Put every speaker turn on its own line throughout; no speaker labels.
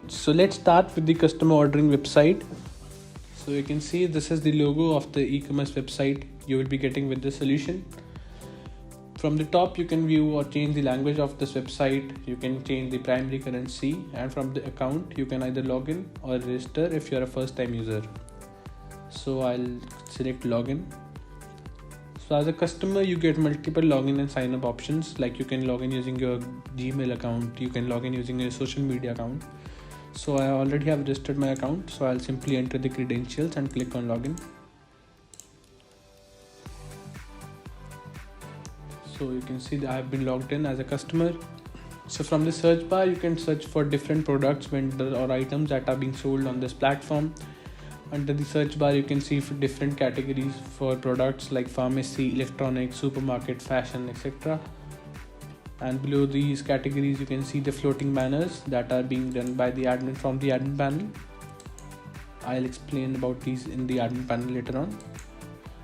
So let's start with the customer ordering website. So you can see this is the logo of the e-commerce website you will be getting with the solution. From the top you can view or change the language of this website. You can change the primary currency, and from the account you can either log in or register if you are a first time user. So I'll select login. So as a customer you get multiple login and sign up options, like you can log in using your Gmail account, you can log in using your social media account. So I already have registered my account, so I'll simply enter the credentials and click on login. So you can see that I have been logged in as a customer. So from the search bar you can search for different products, vendors or items that are being sold on this platform. Under the search bar you can see different categories for products like pharmacy, electronics, supermarket, fashion, etc. And below these categories you can see the floating banners that are being done by the admin from the admin panel. I'll explain about these in the admin panel later on.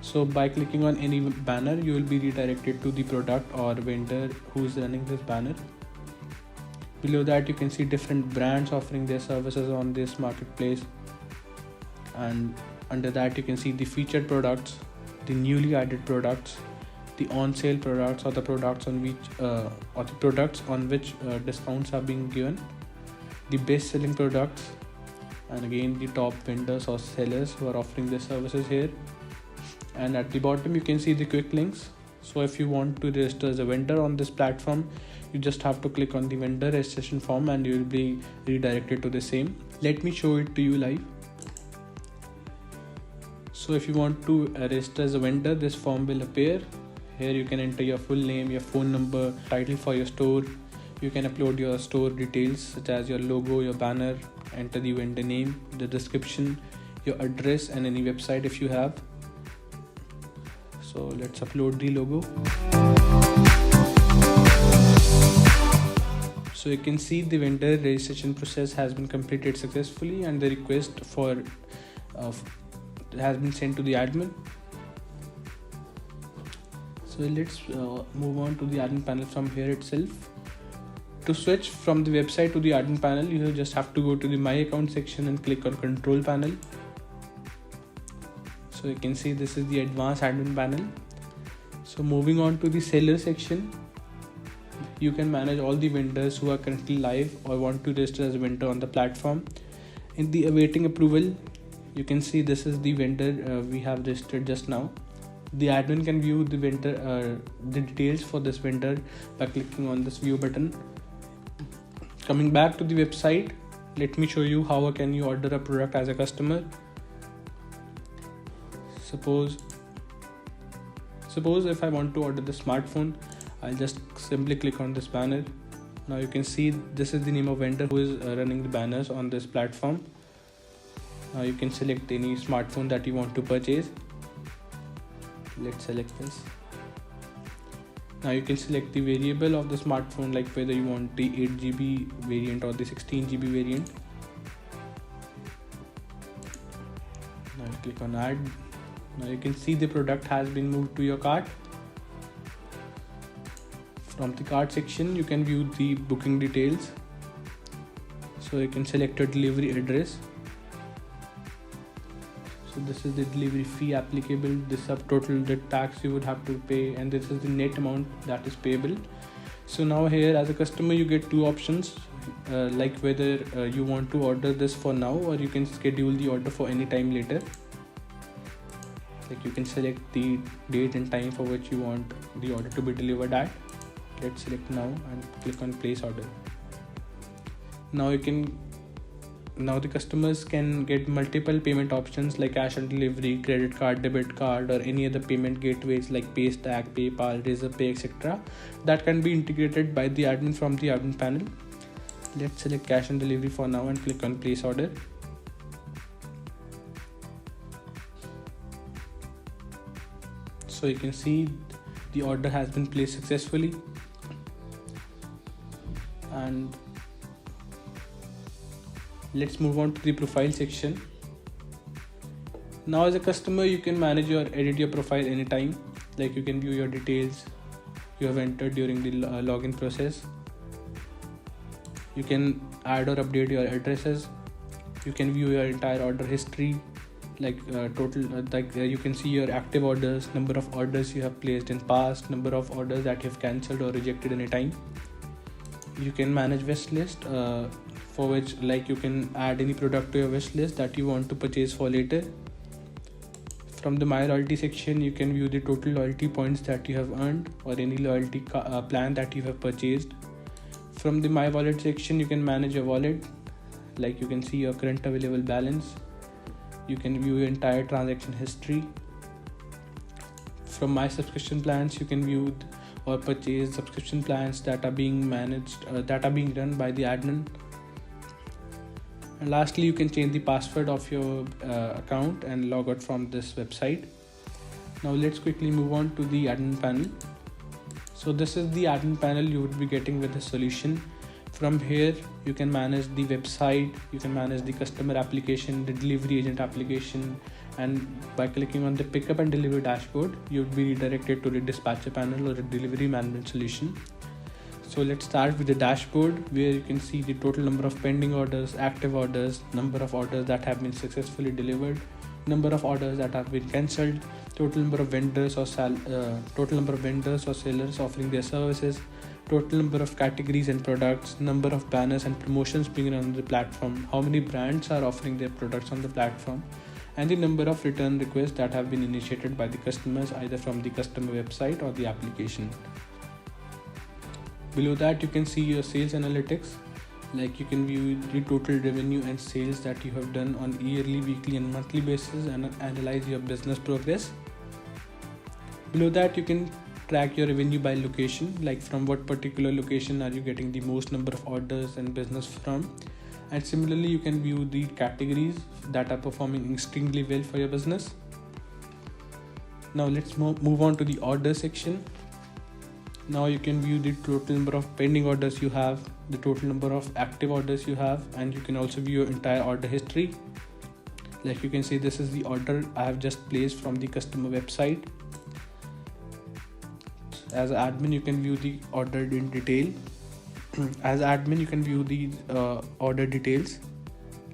So by clicking on any banner you will be redirected to the product or vendor who's running this banner. Below that you can see different brands offering their services on this marketplace, and under that you can see the featured products, the newly added products, the on sale products, or the products on which discounts are being given, the best selling products, and again the top vendors or sellers who are offering their services here. And at the bottom you can see the quick links. So if you want to register as a vendor on this platform, you just have to click on the vendor registration form and you will be redirected to the same. Let me show it to you live. So if you want to register as a vendor, this form will appear. Here you can enter your full name, your phone number, title for your store. You can upload your store details such as your logo, your banner, enter the vendor name, the description, your address, and any website if you have. So let's upload the logo. So you can see the vendor registration process has been completed successfully and the request for has been sent to the admin. So let's move on to the admin panel from here itself. To switch from the website to the admin panel, you just have to go to the My Account section and click on Control Panel. So you can see this is the advanced admin panel. So moving on to the seller section, you can manage all the vendors who are currently live or want to register as a vendor on the platform. In the awaiting approval, you can see this is the vendor we have registered just now. The admin can view the vendor, the details for this vendor by clicking on this view button. Coming back to the website, let me show you how can you order a product as a customer. Suppose if I want to order the smartphone, I'll just simply click on this banner. Now you can see this is the name of vendor who is running the banners on this platform. Now you can select any smartphone that you want to purchase. Let's select this. Now you can select the variable of the smartphone, like whether you want the 8GB variant or the 16GB variant. Now you click on add. Now you can see the product has been moved to your cart. From the cart section you can view the booking details. So you can select your delivery address. So this is the delivery fee applicable, this subtotal the tax you would have to pay, and this is the net amount that is payable. So now here as a customer you get two options, like whether you want to order this for now or you can schedule the order for any time later. Like you can select the date and time for which you want the order to be delivered at. Let's select now and click on place order. Now the customers can get multiple payment options like cash on delivery, credit card, debit card, or any other payment gateways like Paystack, PayPal, Razorpay, etc. that can be integrated by the admin from the admin panel. Let's select cash on delivery for now and click on place order. So you can see the order has been placed successfully. And let's move on to the profile section. Now as a customer you can manage or edit your profile anytime, like you can view your details you have entered during the login process. You can add or update your addresses. You can view your entire order history, like you can see your active orders, number of orders you have placed in past, number of orders that you have cancelled or rejected anytime. You can manage wish list, for which like you can add any product to your wish list that you want to purchase for later. From the my loyalty section, you can view the total loyalty points that you have earned or any loyalty plan that you have purchased. From the my wallet section, you can manage your wallet, like you can see your current available balance. You can view your entire transaction history. From my subscription plans, you can view or purchase subscription plans that are being managed, that are being run by the admin. And lastly, you can change the password of your account and log out from this website. Now let's quickly move on to the admin panel. So this is the admin panel you would be getting with the solution. From here, you can manage the website, you can manage the customer application, the delivery agent application, and by clicking on the pickup and delivery dashboard, you would be redirected to the dispatcher panel or the delivery management solution. So let's start with the dashboard, where you can see the total number of pending orders, active orders, number of orders that have been successfully delivered, number of orders that have been cancelled, total number of vendors or sellers offering their services, total number of categories and products, number of banners and promotions being run on the platform, how many brands are offering their products on the platform, and the number of return requests that have been initiated by the customers either from the customer website or the application. Below that, you can see your sales analytics, like you can view the total revenue and sales that you have done on yearly, weekly and monthly basis and analyze your business progress. Below that, you can track your revenue by location, like from what particular location are you getting the most number of orders and business from. And similarly, you can view the categories that are performing extremely well for your business. Now let's move on to the order section. Now you can view the total number of pending orders you have, the total number of active orders you have, and you can also view your entire order history. Like you can see, this is the order I have just placed from the customer website. As admin, you can view the order in detail. As admin, you can view the order details,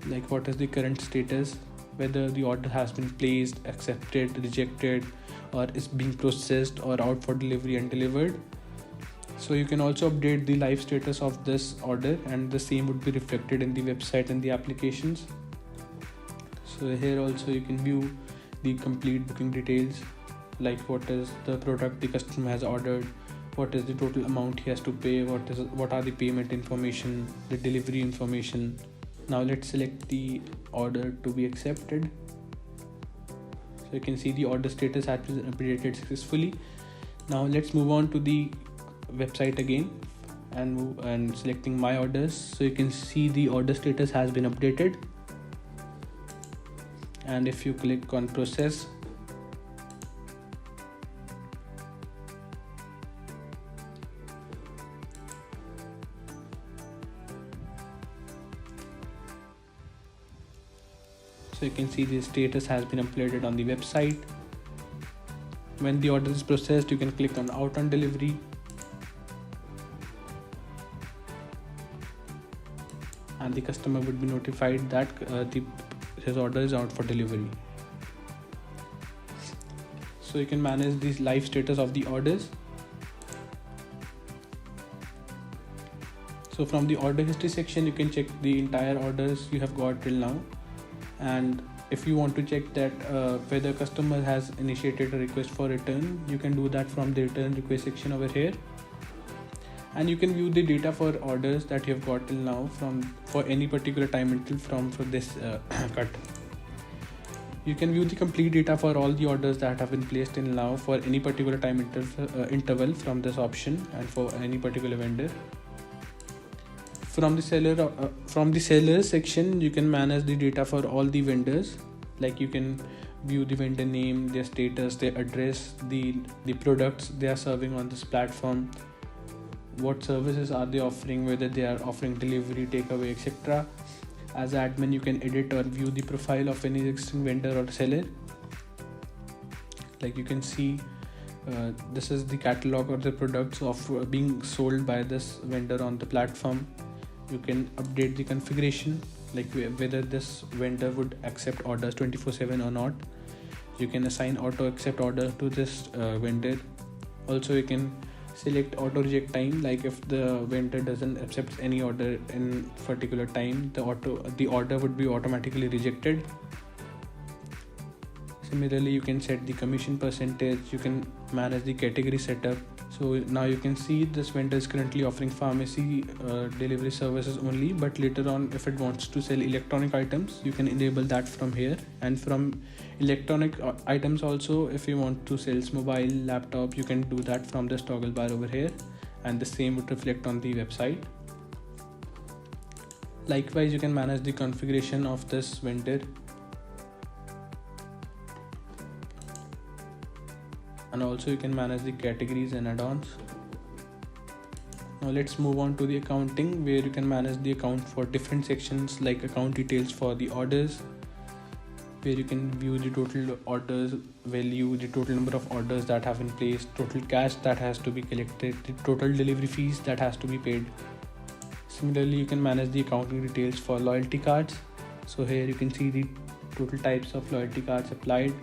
like what is the current status, whether the order has been placed, accepted, rejected, or is being processed or out for delivery and delivered. So you can also update the live status of this order, and the same would be reflected in the website and the applications. So here also you can view the complete booking details, like what is the product the customer has ordered, what is the total amount he has to pay, what are the payment information, the delivery information. Now let's select the order to be accepted. So you can see the order status has been updated successfully. Now let's move on to the website again and selecting my orders. So you can see the order status has been updated, and if you click on process, so you can see the status has been uploaded on the website. When the order is processed, you can click on out on delivery, and the customer would be notified that his order is out for delivery. So you can manage the live status of the orders. So from the order history section, you can check the entire orders you have got till now, and if you want to check that whether customer has initiated a request for return, you can do that from the return request section over here. And you can view the data for orders that you have got till now for any particular time until from this cut. You can view the complete data for all the orders that have been placed till now for any particular time interval from this option, and for any particular vendor. From the seller section, you can manage the data for all the vendors, like you can view the vendor name, their status, their address, the products they are serving on this platform, what services are they offering, whether they are offering delivery, takeaway, etc. As admin, you can edit or view the profile of any existing vendor or seller. Like you can see, this is the catalog or the products of being sold by this vendor on the platform. You can update the configuration, like whether this vendor would accept orders 24/7 or not. You can assign auto accept order to this vendor. Also, you can select auto reject time, like if the vendor doesn't accept any order in particular time, the order would be automatically rejected. Similarly, you can set the commission percentage. You can manage the category setup. So now you can see this vendor is currently offering pharmacy delivery services only, but later on, if it wants to sell electronic items, you can enable that from here. And from electronic items also, if you want to sell mobile, laptop, you can do that from this toggle bar over here, and the same would reflect on the website. Likewise, you can manage the configuration of this vendor. And also you can manage the categories and add-ons. Now let's move on to the accounting, where you can manage the account for different sections, like account details for the orders, where you can view the total orders value, the total number of orders that have been placed, total cash that has to be collected, the total delivery fees that has to be paid. Similarly, you can manage the accounting details for loyalty cards. So here you can see the total types of loyalty cards applied,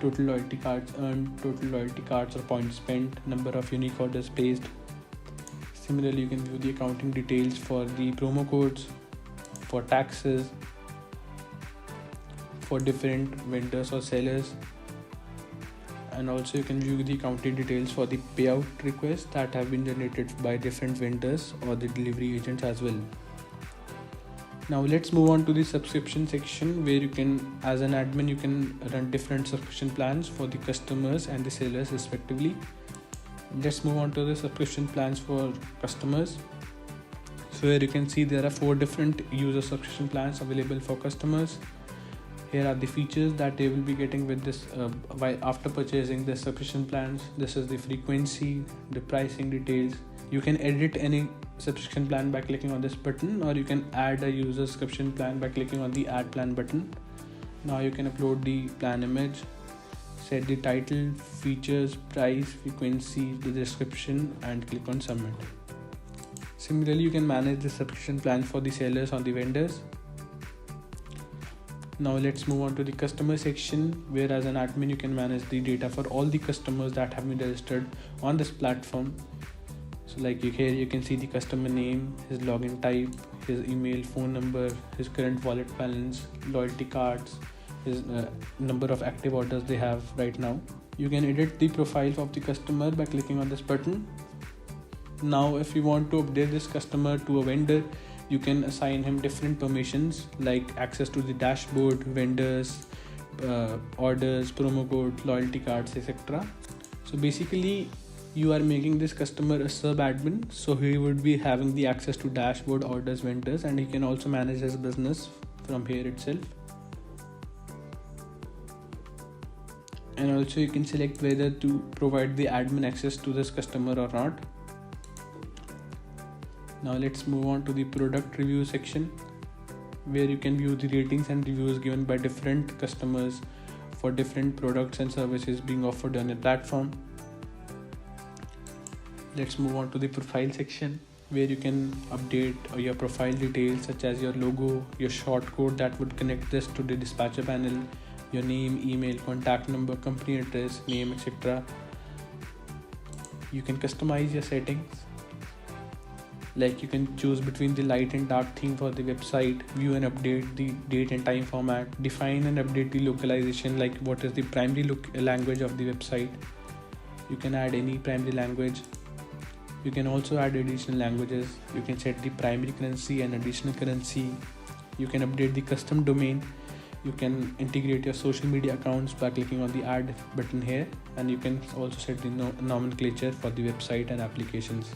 total loyalty cards earned, total loyalty cards or points spent, number of unique orders placed. Similarly, you can view the accounting details for the promo codes, for taxes, for different vendors or sellers. And also you can view the accounting details for the payout requests that have been generated by different vendors or the delivery agents as well. Now let's move on to the subscription section, where you can, as an admin, you can run different subscription plans for the customers and the sellers respectively. Let's move on to the subscription plans for customers. So here you can see there are 4 different user subscription plans available for customers. Here are the features that they will be getting with this after purchasing the subscription plans. This is the frequency, the pricing details. You can edit any subscription plan by clicking on this button, or you can add a user subscription plan by clicking on the add plan button. Now you can upload the plan image, set the title, features, price, frequency, the description, and click on submit. Similarly, you can manage the subscription plan for the sellers or the vendors. Now let's move on to the customer section, where as an admin you can manage the data for all the customers that have been registered on this platform. So like here you can see the customer name, his login type, his email, phone number, his current wallet balance, loyalty cards, his number of active orders they have right now. You can edit the profile of the customer by clicking on this button. Now if you want to update this customer to a vendor, you can assign him different permissions, like access to the dashboard, vendors, orders, promo code, loyalty cards, etc. So basically you are making this customer a sub admin, so he would be having the access to dashboard, orders, vendors, and he can also manage his business from here itself. And also you can select whether to provide the admin access to this customer or not. Now let's move on to the product review section, where you can view the ratings and reviews given by different customers for different products and services being offered on the platform. Let's move on to the profile section, where you can update your profile details such as your logo, your shortcode that would connect this to the dispatcher panel, your name, email, contact number, company address, name, etc. You can customize your settings, like you can choose between the light and dark theme for the website, view and update the date and time format, define and update the localization, like what is the primary language of the website. You can add any primary language. You can also add additional languages. You can set the primary currency and additional currency. You can update the custom domain. You can integrate your social media accounts by clicking on the add button here, and you can also set the nomenclature for the website and applications.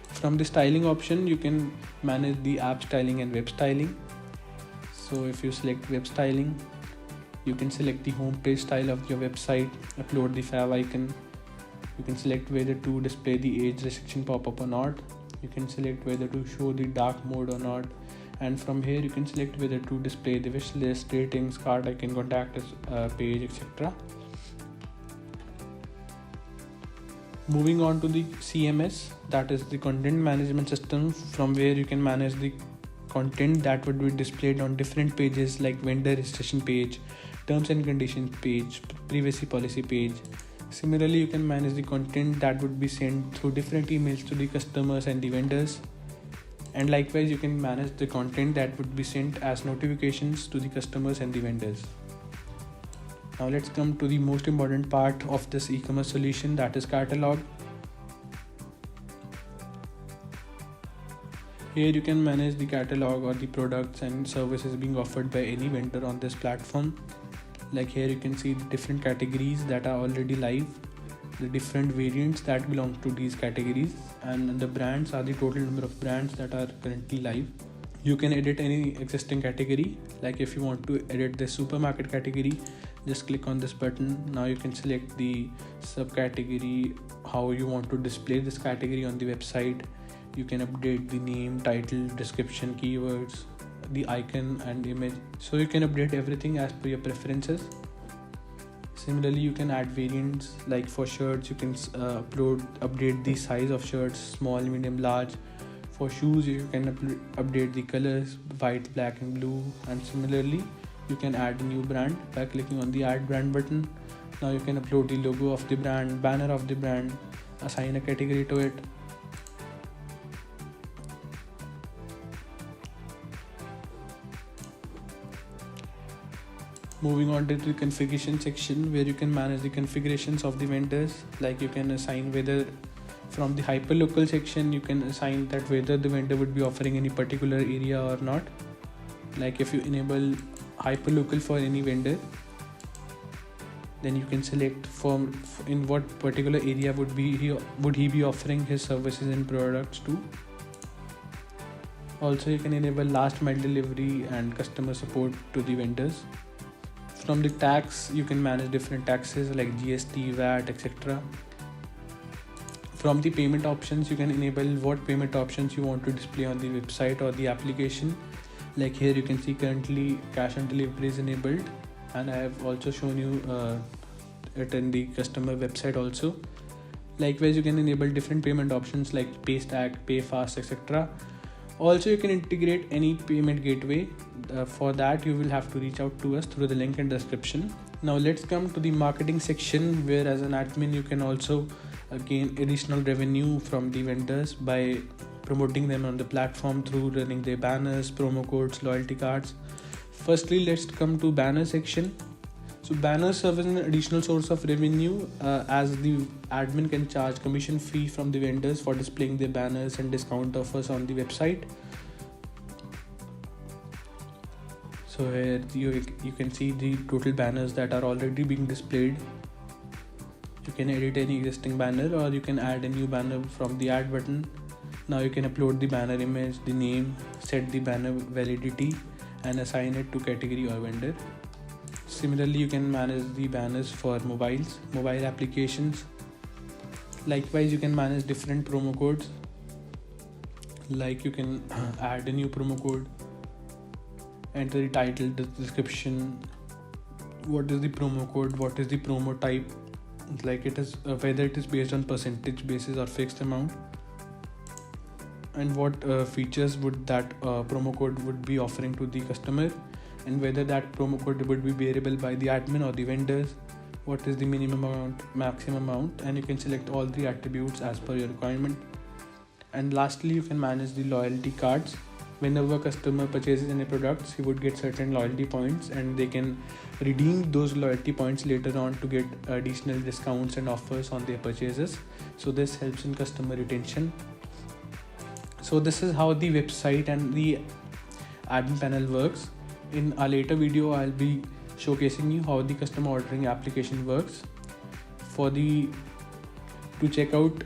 From the styling option, you can manage the app styling and web styling. So if you select web styling, you can select the home page style of your website, upload the fav icon. You can select whether to display the age restriction pop-up or not. You can select whether to show the dark mode or not. And from here you can select whether to display the wish list, ratings, card icon, contact us page, etc. Moving on to the CMS, that is the content management system, from where you can manage the content that would be displayed on different pages like vendor registration page, terms and conditions page, privacy policy page. Similarly, you can manage the content that would be sent through different emails to the customers and the vendors. And likewise, you can manage the content that would be sent as notifications to the customers and the vendors. Now let's come to the most important part of this e-commerce solution, that is catalog. Here you can manage the catalog or the products and services being offered by any vendor on this platform. Like here you can see the different categories that are already live, the different variants that belong to these categories, and the brands are the total number of brands that are currently live. You can edit any existing category. Like if you want to edit the supermarket category, just click on this button. Now you can select the subcategory, how you want to display this category on the website. You can update the name, title, description, keywords, the icon and image. So you can update everything as per your preferences. Similarly, you can add variants. Like for shirts, you can update the size of shirts, small, medium, large. For shoes, you can update the colors, white, black and blue. And similarly, you can add a new brand by clicking on the add brand button. Now you can upload the logo of the brand, banner of the brand, assign a category to it. Moving on to the configuration section, where you can manage the configurations of the vendors. Like you can assign whether from the hyperlocal section, you can assign that whether the vendor would be offering any particular area or not. Like if you enable hyperlocal for any vendor, then you can select from in what particular area would he be offering his services and products to. Also, you can enable last mile delivery and customer support to the vendors. From the tax, you can manage different taxes like GST, VAT, etc. From the payment options, you can enable what payment options you want to display on the website or the application. Like here you can see currently cash on delivery is enabled, and I have also shown you it in the customer website also. Likewise, you can enable different payment options like PayStack, PayFast, etc. Also, you can integrate any payment gateway. For that, you will have to reach out to us through the link in description. Now let's come to the marketing section, where as an admin you can also gain additional revenue from the vendors by promoting them on the platform through running their banners, promo codes, loyalty cards. Firstly, let's come to banner section. So banners serve as an additional source of revenue, as the admin can charge commission fee from the vendors for displaying their banners and discount offers on the website. So here you can see the total banners that are already being displayed. You can edit any existing banner, or you can add a new banner from the add button. Now you can upload the banner image, the name, set the banner validity and assign it to category or vendor. Similarly, you can manage the banners for mobile applications. Likewise, you can manage different promo codes. Like you can add a new promo code, enter the title, the description, what is the promo code, what is the promo type, like it is whether it is based on percentage basis or fixed amount, and what features would that promo code would be offering to the customer, and whether that promo code would be bearable by the admin or the vendors, what is the minimum amount, maximum amount, and you can select all the attributes as per your requirement. And lastly, you can manage the loyalty cards. Whenever a customer purchases any products, he would get certain loyalty points, and they can redeem those loyalty points later on to get additional discounts and offers on their purchases. So this helps in customer retention. So this is how the website and the admin panel works. In a later video, I'll be showcasing you how the customer ordering application works. To check out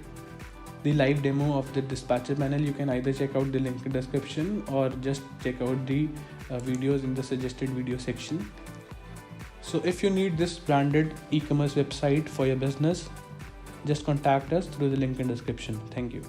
the live demo of the dispatcher panel, you can either check out the link in description or just check out the videos in the suggested video section. So if you need this branded e-commerce website for your business, just contact us through the link in description. Thank you.